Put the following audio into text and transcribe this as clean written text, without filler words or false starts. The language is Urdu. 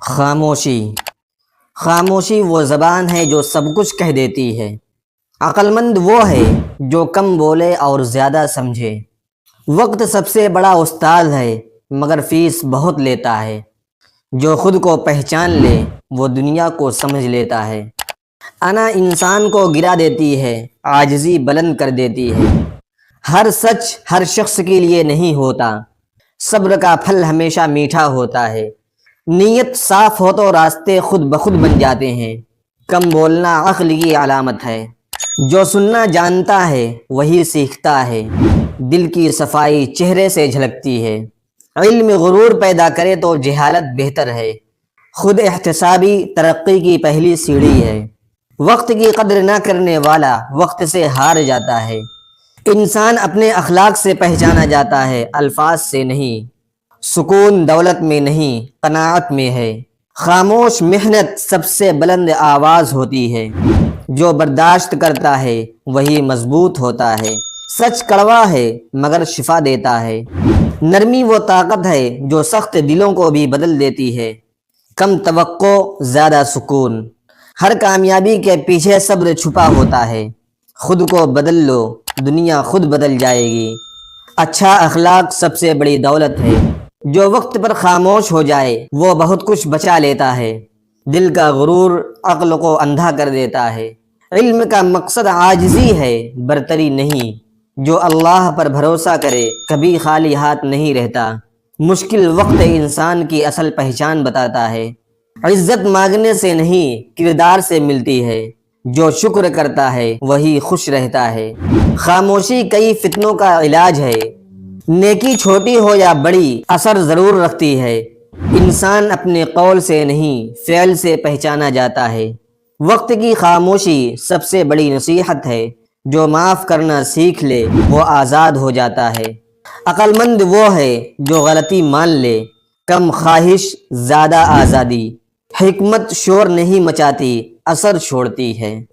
خاموشی خاموشی وہ زبان ہے جو سب کچھ کہہ دیتی ہے۔ عقل مند وہ ہے جو کم بولے اور زیادہ سمجھے۔ وقت سب سے بڑا استاد ہے مگر فیس بہت لیتا ہے۔ جو خود کو پہچان لے وہ دنیا کو سمجھ لیتا ہے۔ انا انسان کو گرا دیتی ہے، عاجزی بلند کر دیتی ہے۔ ہر سچ ہر شخص کے لیے نہیں ہوتا، صبر کا پھل ہمیشہ میٹھا ہوتا ہے۔ نیت صاف ہو تو راستے خود بخود بن جاتے ہیں۔ کم بولنا عقل کی علامت ہے۔ جو سننا جانتا ہے وہی سیکھتا ہے۔ دل کی صفائی چہرے سے جھلکتی ہے۔ علم غرور پیدا کرے تو جہالت بہتر ہے۔ خود احتسابی ترقی کی پہلی سیڑھی ہے۔ وقت کی قدر نہ کرنے والا وقت سے ہار جاتا ہے۔ انسان اپنے اخلاق سے پہچانا جاتا ہے، الفاظ سے نہیں۔ سکون دولت میں نہیں، قناعت میں ہے۔ خاموش محنت سب سے بلند آواز ہوتی ہے۔ جو برداشت کرتا ہے وہی مضبوط ہوتا ہے۔ سچ کڑوا ہے مگر شفا دیتا ہے۔ نرمی وہ طاقت ہے جو سخت دلوں کو بھی بدل دیتی ہے۔ کم توقع زیادہ سکون۔ ہر کامیابی کے پیچھے صبر چھپا ہوتا ہے۔ خود کو بدل لو، دنیا خود بدل جائے گی۔ اچھا اخلاق سب سے بڑی دولت ہے۔ جو وقت پر خاموش ہو جائے وہ بہت کچھ بچا لیتا ہے۔ دل کا غرور عقل کو اندھا کر دیتا ہے۔ علم کا مقصد عاجزی ہے، برتری نہیں۔ جو اللہ پر بھروسہ کرے کبھی خالی ہاتھ نہیں رہتا۔ مشکل وقت انسان کی اصل پہچان بتاتا ہے۔ عزت مانگنے سے نہیں، کردار سے ملتی ہے۔ جو شکر کرتا ہے وہی خوش رہتا ہے۔ خاموشی کئی فتنوں کا علاج ہے۔ نیکی چھوٹی ہو یا بڑی اثر ضرور رکھتی ہے۔ انسان اپنے قول سے نہیں، فعل سے پہچانا جاتا ہے۔ وقت کی خاموشی سب سے بڑی نصیحت ہے۔ جو معاف کرنا سیکھ لے وہ آزاد ہو جاتا ہے۔ عقل مند وہ ہے جو غلطی مان لے، کم خواہش زیادہ آزادی۔ حکمت شور نہیں مچاتی، اثر چھوڑتی ہے۔